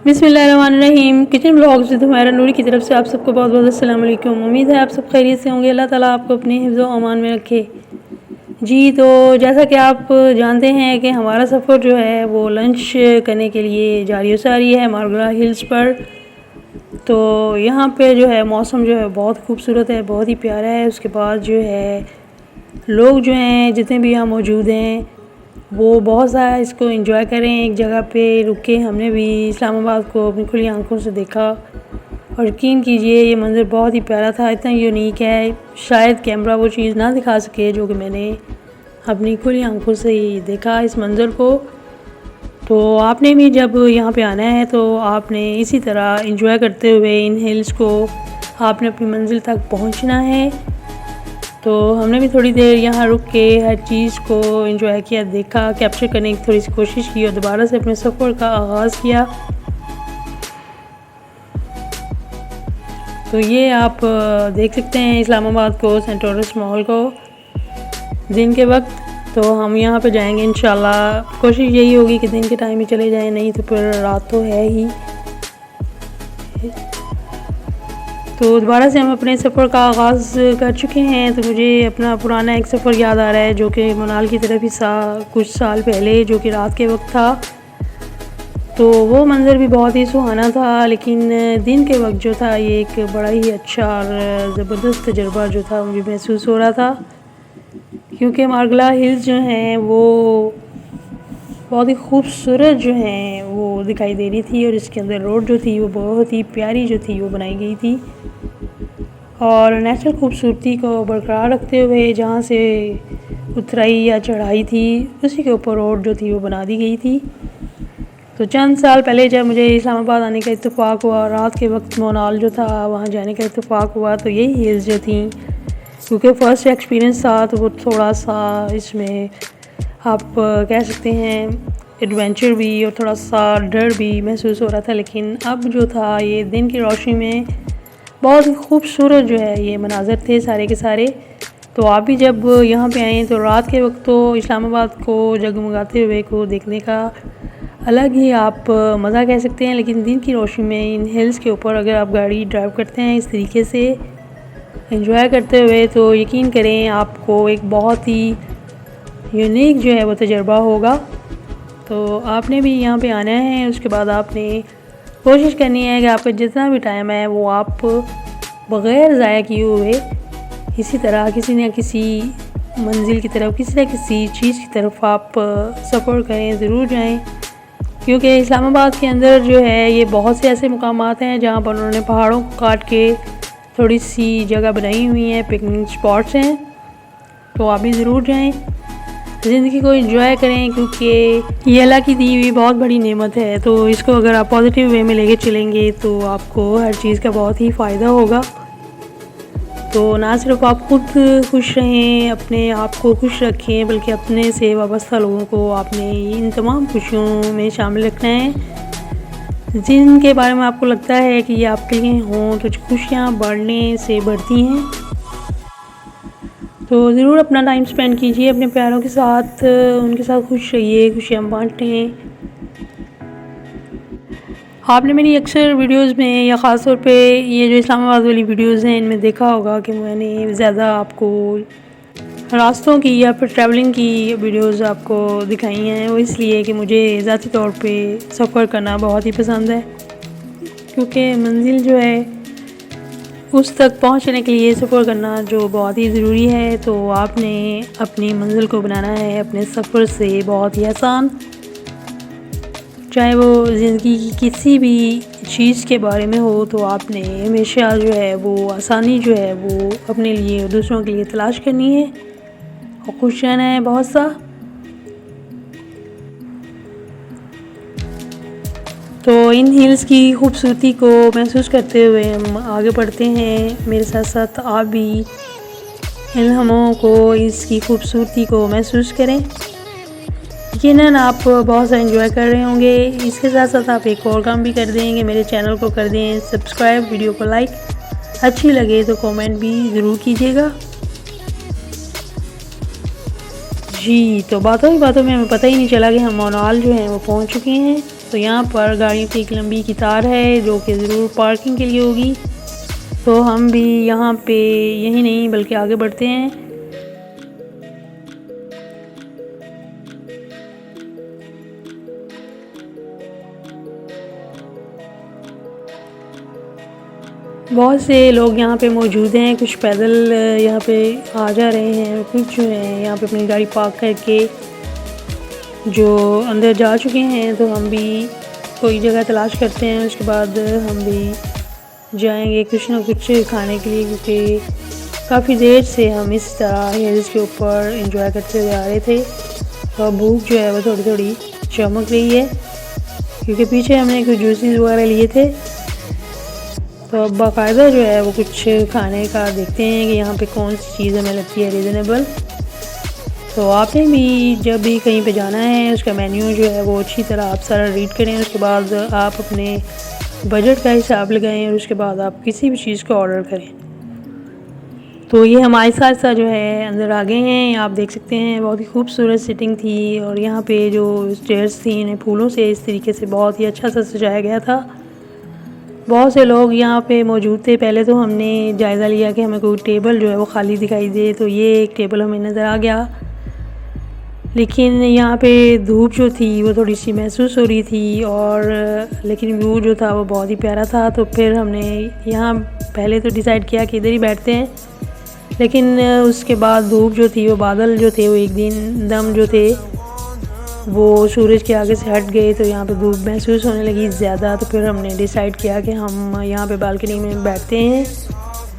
बिस्मिल्लाहिर्रहमानिर्रहीम। Kitchen blog से तुम्हारा नूरी की तरफ से आप सबको बहुत बहुत अस्सलाम वालेकुम। उम्मीद है आप सब खैरियत से होंगे। अल्लाह ताला आपको अपने हिफ्ज़ व अमान में रखे। जी, तो जैसा कि आप जानते हैं कि हमारा सफ़र जो है वो लंच करने के लिए जारी सारी है मारगला हिल्स पर। तो यहाँ पे जो है मौसम जो है बहुत खूबसूरत है, बहुत ही प्यारा है। उसके बाद जो है लोग जो हैं जितने भी यहाँ मौजूद हैं वो बहुत सारा इसको एंजॉय करें। एक जगह पे रुके, हमने भी इस्लामाबाद को अपनी खुली आंखों से देखा और यकीन कीजिए ये मंज़र बहुत ही प्यारा था, इतना यूनिक है। शायद कैमरा वो चीज़ ना दिखा सके जो कि मैंने अपनी खुली आंखों से ही देखा इस मंज़र को। तो आपने भी जब यहाँ पे आना है तो आपने इसी तरह एंजॉय करते हुए इन हिल्स को आपने अपनी मंजिल तक पहुँचना है। तो हमने भी थोड़ी देर यहाँ रुक के हर चीज़ को एंजॉय किया, देखा, कैप्चर करने की थोड़ी सी कोशिश की और दोबारा से अपने सफ़र का आगाज़ किया। तो ये आप देख सकते हैं इस्लामाबाद को, सेंट टॉरस मॉल को दिन के वक्त। तो हम यहाँ पे जाएंगे इंशाल्लाह। कोशिश यही होगी कि दिन के टाइम ही चले जाएं, नहीं तो फिर रात तो है ही। तो दोबारा से हम अपने सफ़र का आगाज़ कर चुके हैं। तो मुझे अपना पुराना एक सफ़र याद आ रहा है जो कि मनाल की तरफ ही कुछ साल पहले, जो कि रात के वक्त था। तो वो मंज़र भी बहुत ही सुहाना था, लेकिन दिन के वक्त जो था ये एक बड़ा ही अच्छा और ज़बरदस्त तजुर्बा जो था मुझे महसूस हो रहा था, क्योंकि मारगला हिल्स जो हैं वो बहुत ही खूबसूरत जो हैं वो दिखाई दे रही थी और इसके अंदर रोड जो थी वो बहुत ही प्यारी जो थी वो बनाई गई थी और नेचुरल खूबसूरती को बरकरार रखते हुए जहाँ से उतराई या चढ़ाई थी उसी के ऊपर रोड जो थी वो बना दी गई थी। तो चंद साल पहले जब मुझे इस्लामाबाद आने का इत्तेफाक हुआ, रात के वक्त मोनाल जो था वहाँ जाने का इत्तेफाक हुआ, तो यही हिल्स जो थी, क्योंकि फ़र्स्ट एक्सपीरियंस था तो वो थोड़ा सा इसमें आप कह सकते हैं एडवेंचर भी और थोड़ा सा डर भी महसूस हो रहा था। लेकिन अब जो था ये दिन की रोशनी में बहुत ही खूबसूरत जो है ये मनाज़र थे सारे के सारे। तो आप भी जब यहाँ पे आएँ तो रात के वक्त तो इस्लामाबाद को जगमगाते हुए को देखने का अलग ही आप मज़ा कह सकते हैं, लेकिन दिन की रोशनी में इन हिल्स के ऊपर अगर आप गाड़ी ड्राइव करते हैं इस तरीके से एंजॉय करते हुए तो यकीन करें आपको एक बहुत ही यूनिक जो है वो तजुर्बा होगा। तो आपने भी यहाँ पे आना है, उसके बाद आपने कोशिश करनी है कि आपका जितना भी टाइम है वो आप बग़ैर ज़ाया किए हुए इसी तरह किसी न किसी मंजिल की तरफ, किसी न किसी चीज़ की तरफ आप सफ़र करें, ज़रूर जाएं। क्योंकि इस्लामाबाद के अंदर जो है ये बहुत से ऐसे मुकामात हैं जहाँ पर उन्होंने पहाड़ों को काट के थोड़ी सी जगह बनाई हुई हैं, पिकनिक स्पॉट्स हैं। तो आप भी ज़रूर जाएं, ज़िंदगी को एंजॉय करें, क्योंकि ये अल्लाह की दी हुई बहुत बड़ी नेमत है। तो इसको अगर आप पॉजिटिव वे में लेके चलेंगे तो आपको हर चीज़ का बहुत ही फ़ायदा होगा। तो ना सिर्फ आप खुद खुश रहें, अपने आप को खुश रखें, बल्कि अपने से वाबस्ता लोगों को आपने इन तमाम खुशियों में शामिल रखना है जिनके बारे में आपको लगता है कि ये आपके लिए हों, तो खुशियाँ बढ़ने से बढ़ती हैं। तो ज़रूर अपना टाइम स्पेंड कीजिए अपने प्यारों के साथ, उनके साथ खुश रहिए, खुशियाँ बाँटें। आपने मेरी अक्सर वीडियोस में या ख़ास तौर पे ये जो इस्लामाबाद वाली वीडियोस हैं इनमें देखा होगा कि मैंने ज़्यादा आपको रास्तों की या फिर ट्रैवलिंग की वीडियोस आपको दिखाई हैं। वो इसलिए कि मुझे ज़ाती तौर पे सफ़र करना बहुत ही पसंद है, क्योंकि मंजिल जो है उस तक पहुंचने के लिए सफ़र करना जो बहुत ही ज़रूरी है। तो आपने अपनी मंजिल को बनाना है अपने सफ़र से बहुत ही आसान, चाहे वो ज़िंदगी की किसी भी चीज़ के बारे में हो। तो आपने हमेशा जो है वो आसानी जो है वो अपने लिए और दूसरों के लिए तलाश करनी है और खुश रहना है बहुत सा। तो इन हिल्स की खूबसूरती को महसूस करते हुए हम आगे बढ़ते हैं। मेरे साथ साथ आप भी इन लम्हों को, इसकी खूबसूरती को महसूस करें। यकीनन आप बहुत सा एंजॉय कर रहे होंगे। इसके साथ साथ आप एक और काम भी कर देंगे, मेरे चैनल को कर दें सब्सक्राइब, वीडियो को लाइक, अच्छी लगे तो कमेंट भी ज़रूर कीजिएगा। जी, तो बातों ही बातों में हमें पता ही नहीं चला कि हम मोनाल जो हैं वो पहुंच चुके हैं। तो यहाँ पर गाड़ियों की एक लंबी कतार है जो कि ज़रूर पार्किंग के लिए होगी। तो हम भी यहाँ पे यही नहीं बल्कि आगे बढ़ते हैं। बहुत से लोग यहाँ पे मौजूद हैं, कुछ पैदल यहाँ पे आ जा रहे हैं, कुछ जो है यहाँ पे अपनी गाड़ी पार्क करके जो अंदर जा चुके हैं। तो हम भी कोई जगह तलाश करते हैं, उसके बाद हम भी जाएंगे कुछ ना कुछ खाने के लिए, क्योंकि काफ़ी देर से हम इस तरह हिल्स के ऊपर एंजॉय करते हुए आ रहे थे। तो भूख जो है वो थोड़ी थोड़ी चमक रही है, क्योंकि पीछे हमने कुछ जूसेस वगैरह लिए थे। तो अब बाकायदा जो है वो कुछ खाने का देखते हैं कि यहाँ पे कौन सी चीज़ हमें लगती है रीज़नेबल। तो आपने भी जब भी कहीं पे जाना है उसका मेन्यू जो है वो अच्छी तरह आप सारा रीड करें, उसके बाद आप अपने बजट का हिसाब लगाएं और उसके बाद आप किसी भी चीज़ को ऑर्डर करें। तो ये हमारे साथ साथ जो है अंदर आ गए हैं, आप देख सकते हैं बहुत ही खूबसूरत सिटिंग थी। और यहाँ पे जो स्टेयर्स थी इन्हें फूलों से इस तरीके से बहुत ही अच्छा सा सजाया गया था। बहुत से लोग यहाँ पे मौजूद थे। पहले तो हमने जायज़ा लिया कि हमें कोई टेबल जो है वो खाली दिखाई दे, तो ये एक टेबल हमें नज़र आ गया, लेकिन यहाँ पे धूप जो थी वो थोड़ी सी महसूस हो रही थी और लेकिन व्यू जो था वो बहुत ही प्यारा था। तो फिर हमने यहाँ पहले तो डिसाइड किया कि इधर ही बैठते हैं, लेकिन उसके बाद धूप जो थी वो बादल जो थे वो एक दिन दम जो थे वो सूरज के आगे से हट गए, तो यहाँ पे धूप महसूस होने लगी ज़्यादा। तो फिर हमने डिसाइड किया कि हम यहाँ पे बालकनी में बैठते हैं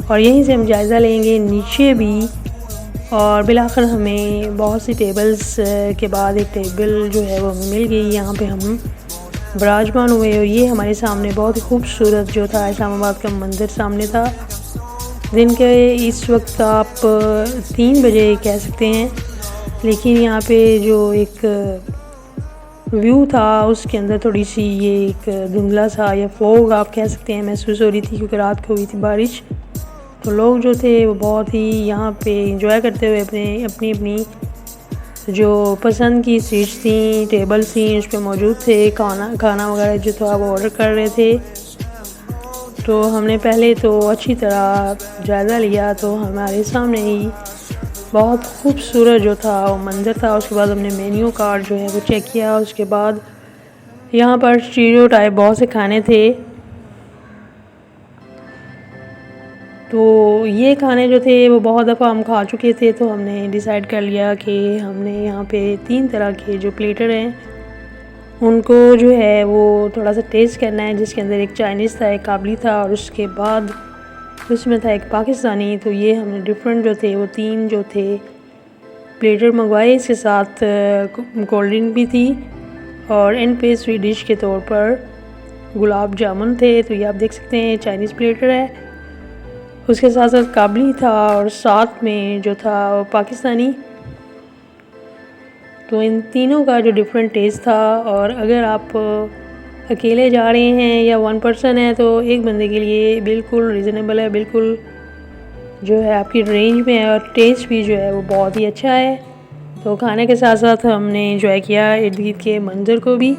और यहीं से हम जायज़ा लेंगे नीचे भी। और बिलाखिर हमें बहुत सी टेबल्स के बाद एक टेबल जो है वो हमें मिल गई। यहाँ पे हम विराजमान हुए और ये हमारे सामने बहुत ही खूबसूरत जो था इस्लामाबाद का मंदिर सामने था। दिन के इस वक्त आप 3 बजे कह सकते हैं, लेकिन यहाँ पे जो एक व्यू था उसके अंदर थोड़ी सी ये एक धुंधला सा या फोग आप कह सकते हैं महसूस हो रही थी, क्योंकि रात को हुई थी बारिश। तो लोग जो थे वो बहुत ही यहाँ पे एंजॉय करते हुए अपनी जो पसंद की सीट्स थी, टेबल्स थी, उस पर मौजूद थे, खाना वगैरह जो था वो ऑर्डर कर रहे थे। तो हमने पहले तो अच्छी तरह जायज़ा लिया, तो हमारे सामने ही बहुत खूबसूरत जो था वो मंज़र था। उसके बाद हमने मेन्यू कार्ड जो है वो चेक किया। उसके बाद यहाँ पर स्टीरियोटाइप बहुत से खाने थे, तो ये खाने जो थे वो बहुत दफ़ा हम खा चुके थे। तो हमने डिसाइड कर लिया कि हमने यहाँ पे 3 तरह के जो प्लेटर हैं उनको जो है वो थोड़ा सा टेस्ट करना है, जिसके अंदर एक चाइनीज़ था, एक काबली था और उसके बाद उसमें था एक पाकिस्तानी। तो ये हमने डिफरेंट जो थे वो 3 जो थे प्लेटर मंगवाए, इसके साथ कोल्ड ड्रिंक भी थी और एंड पे स्वीट डिश के तौर पर गुलाब जामुन थे। तो ये आप देख सकते हैं चाइनीज़ प्लेटर है, उसके साथ साथ काबली था और साथ में जो था वो पाकिस्तानी। तो इन तीनों का जो डिफरेंट टेस्ट था, और अगर आप अकेले जा रहे हैं या 1 पर्सन है तो एक बंदे के लिए बिल्कुल रीज़नेबल है, बिल्कुल जो है आपकी रेंज में है और टेस्ट भी जो है वो बहुत ही अच्छा है। तो खाने के साथ साथ हमने एंजॉय किया इर्द गिर्द के मंज़र को भी।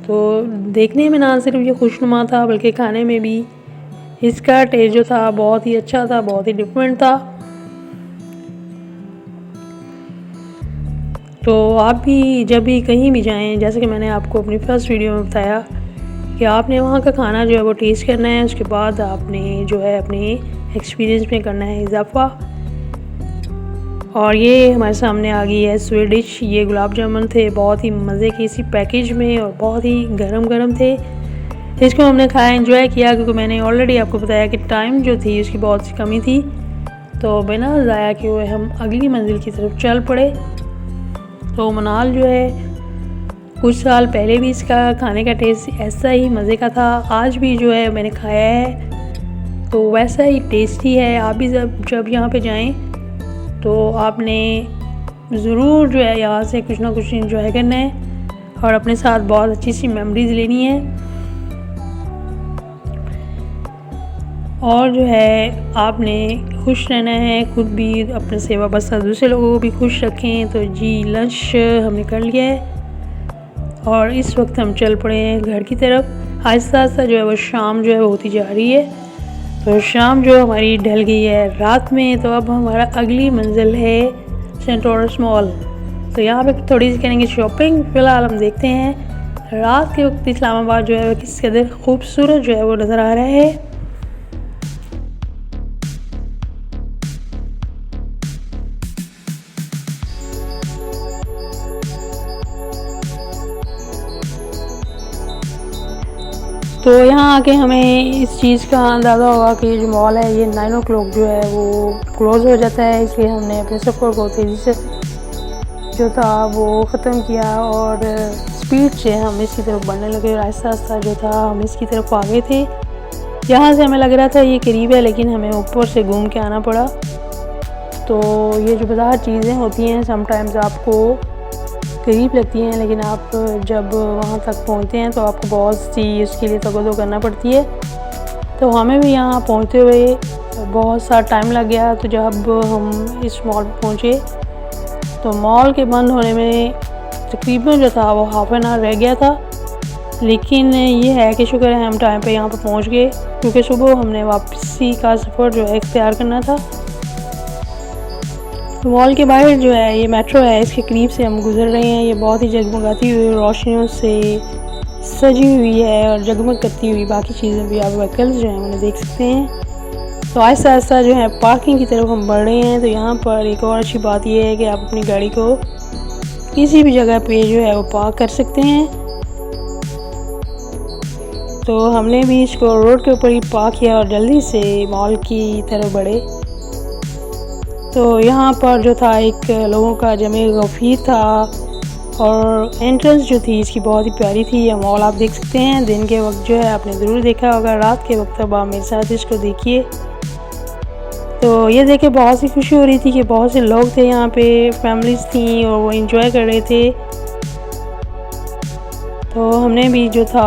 तो देखने में ना सिर्फ ये खुशनुमा था बल्कि खाने में भी इसका टेस्ट जो था बहुत ही अच्छा था, बहुत ही डिफरेंट था। तो आप भी जब भी कहीं भी जाएं, जैसे कि मैंने आपको अपनी फर्स्ट वीडियो में बताया कि आपने वहाँ का खाना जो है वो टेस्ट करना है, उसके बाद आपने जो है अपने एक्सपीरियंस में करना है इजाफा। और ये हमारे सामने आ गई है स्वीट डिश। ये गुलाब जामुन थे, बहुत ही मज़े की इसी पैकेज में और बहुत ही गरम गरम थे। इसको हमने खाया, एंजॉय किया, क्योंकि मैंने ऑलरेडी आपको बताया कि टाइम जो थी उसकी बहुत सी कमी थी। तो बिना ज़ाया किए हुए हम अगली मंजिल की तरफ चल पड़े। तो मनाल जो है कुछ साल पहले भी इसका खाने का टेस्ट ऐसा ही मज़े का था, आज भी जो है मैंने खाया है तो वैसा ही टेस्टी है। आप भी जब यहाँ पे जाएं तो आपने ज़रूर जो है यहाँ से कुछ ना कुछ एंजॉय करना है और अपने साथ बहुत अच्छी सी मेमोरीज़ लेनी है। और जो है आपने खुश रहना है, खुद भी अपने सेवा बस दूसरे लोगों को भी खुश रखें। तो जी लंच हमने कर लिया है और इस वक्त हम चल पड़े हैं घर की तरफ। आहिस्ता आहिस्ता जो है वो शाम जो है वो होती जा रही है। तो शाम जो हमारी ढल गई है रात में। तो अब हमारा अगली मंजिल है सेंटोरस मॉल। तो यहाँ पे थोड़ी सी करेंगे शॉपिंग। फ़िलहाल हम देखते हैं रात के वक्त इस्लामाबाद जो है वो किस कदर खूबसूरत जो है वो नज़र आ रहा है। तो यहाँ आके हमें इस चीज़ का अंदाज़ा होगा कि जो मॉल है ये 9 o'clock जो है वो क्लोज़ हो जाता है। इसलिए हमने अपने सफ़र को तेज़ी से जो था वो ख़त्म किया और स्पीड से हम इसकी तरफ बढ़ने लगे। और आहिस्ता आहिस्ता जो था हम इसकी तरफ आ गए थे। यहाँ से हमें लग रहा था ये करीब है, लेकिन हमें ऊपर से घूम के आना पड़ा। तो ये जो बाज़ार चीज़ें होती हैं समटाइम्स आपको करीब लगती हैं, लेकिन आप जब वहाँ तक पहुँचते हैं तो आपको बहुत सी उसके लिए तगदो करना पड़ती है। तो हमें भी यहाँ पहुँचते हुए बहुत सा टाइम लग गया। तो जब हम इस मॉल पहुँचे तो मॉल के बंद होने में तकरीबन जो था वो हाफ एन आवर रह गया था। लेकिन ये है कि शुक्र है हम टाइम पे यहाँ पर पहुँच गए, क्योंकि सुबह हमने वापसी का सफ़र जो है इख्तियार करना था। मॉल के बाहर जो है ये मेट्रो है, इसके करीब से हम गुजर रहे हैं। ये बहुत ही जगमगाती हुई रोशनियों से सजी हुई है और जगमग करती हुई बाकी चीज़ें भी आप व्हीकल्स जो हैं उन्हें देख सकते हैं। तो आहिस्ता आहिस्ता जो है पार्किंग की तरफ हम बढ़ रहे हैं। तो यहाँ पर एक और अच्छी बात यह है कि आप अपनी गाड़ी को किसी भी जगह पे जो है वो पार्क कर सकते हैं। तो हमने भी इसको रोड के ऊपर ही पार्क किया और जल्दी से मॉल की तरफ बढ़े। तो यहाँ पर जो था एक लोगों का जमे गफ़ीर था और एंट्रेंस जो थी इसकी बहुत ही प्यारी थी। यह मॉल आप देख सकते हैं। दिन के वक्त जो है आपने ज़रूर देखा होगा, रात के वक्त अब आप मेरे साथ इसको देखिए। तो ये देख के बहुत सी खुशी हो रही थी कि बहुत से लोग थे यहाँ पे, फैमिलीज़ थी और वो एंजॉय कर रहे थे। तो हमने भी जो था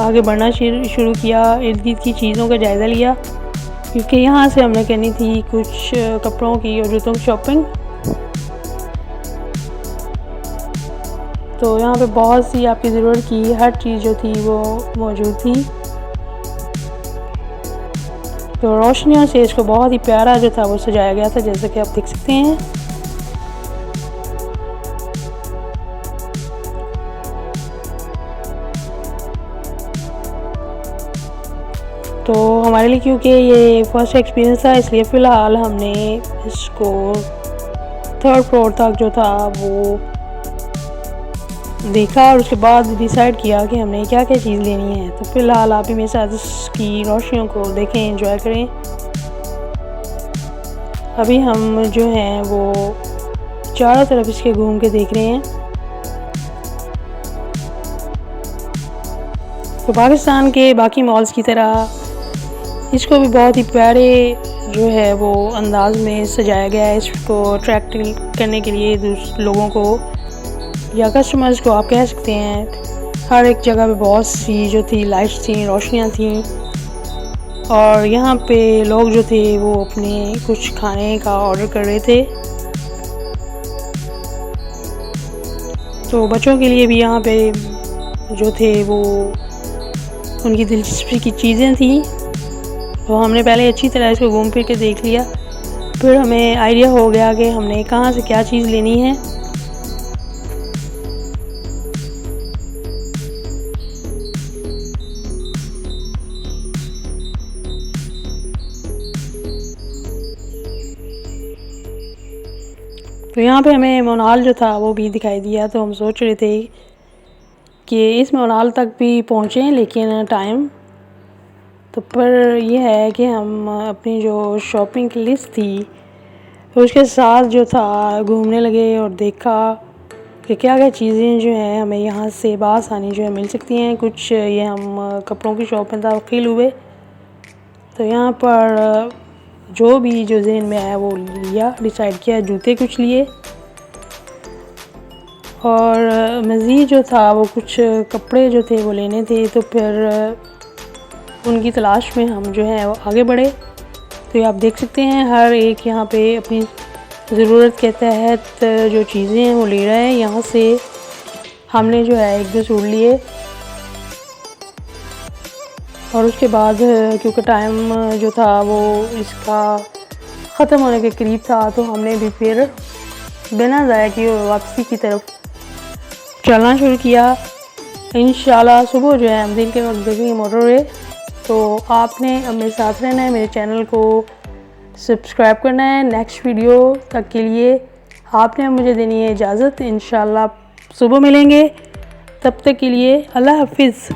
आगे बढ़ना शुरू किया, इर्द गिर्द की चीज़ों का जायज़ा लिया, क्योंकि यहाँ से हमने करनी थी कुछ कपड़ों की और जूतों की शॉपिंग। तो यहाँ पे बहुत सी आपकी ज़रूरत की हर चीज़ जो थी वो मौजूद थी। तो रोशनियों से इसको बहुत ही प्यारा जो था वो सजाया गया था, जैसा कि आप देख सकते हैं। तो हमारे लिए क्योंकि ये फर्स्ट एक्सपीरियंस था, इसलिए फ़िलहाल हमने इसको 3rd फ्लोर तक जो था वो देखा और उसके बाद डिसाइड किया कि हमने क्या क्या चीज़ लेनी है। तो फ़िलहाल आप भी मेरे साथ इसकी रोशनियों को देखें, एंजॉय करें। अभी हम जो हैं वो चारों तरफ इसके घूम के देख रहे हैं। तो पाकिस्तान के बाकी मॉल्स की तरह इसको भी बहुत ही प्यारे जो है वो अंदाज में सजाया गया है। इसको अट्रैक्ट करने के लिए लोगों को या कस्टमर्स को आप कह सकते हैं। हर एक जगह पे बहुत सी जो थी लाइट्स थी, रोशनियाँ थी और यहाँ पे लोग जो थे वो अपने कुछ खाने का ऑर्डर कर रहे थे। तो बच्चों के लिए भी यहाँ पे जो थे वो उनकी दिलचस्पी की चीज़ें थी। तो हमने पहले अच्छी तरह इसको घूम फिर के देख लिया, फिर हमें आइडिया हो गया कि हमने कहाँ से क्या चीज़ लेनी है। तो यहाँ पे हमें मोनाल जो था वो भी दिखाई दिया। तो हम सोच रहे थे कि इस मोनाल तक भी पहुँचें, लेकिन टाइम तो पर यह है कि हम अपनी जो शॉपिंग की लिस्ट थी तो उसके साथ जो था घूमने लगे और देखा कि क्या क्या चीज़ें जो हैं हमें यहाँ से बआसानी जो है मिल सकती हैं। कुछ ये हम कपड़ों की शॉप में दाखिल हुए तो यहाँ पर जो भी जो ज़हन में आया वो लिया, डिसाइड किया। जूते कुछ लिए और मज़ीद जो था वो कुछ कपड़े जो थे वो लेने थे। तो फिर उनकी तलाश में हम जो है वो आगे बढ़े। तो ये आप देख सकते हैं हर एक यहाँ पे अपनी ज़रूरत के तहत जो चीज़ें हैं वो ले रहा है। यहाँ से हमने जो है 1-2 सूट लिए और उसके बाद क्योंकि टाइम जो था वो इसका ख़त्म होने के करीब था, तो हमने भी फिर बिना ज़ाया किए वापसी की तरफ चलना शुरू किया। इंशाल्लाह सुबह जो है हम दिन के वक्त देखेंगे मोटरवे। तो आपने अब मेरे साथ रहना है, मेरे चैनल को सब्सक्राइब करना है। नेक्स्ट वीडियो तक के लिए आपने मुझे देनी है इजाज़त। इंशाल्लाह सुबह मिलेंगे, तब तक के लिए अल्लाह हाफिज़।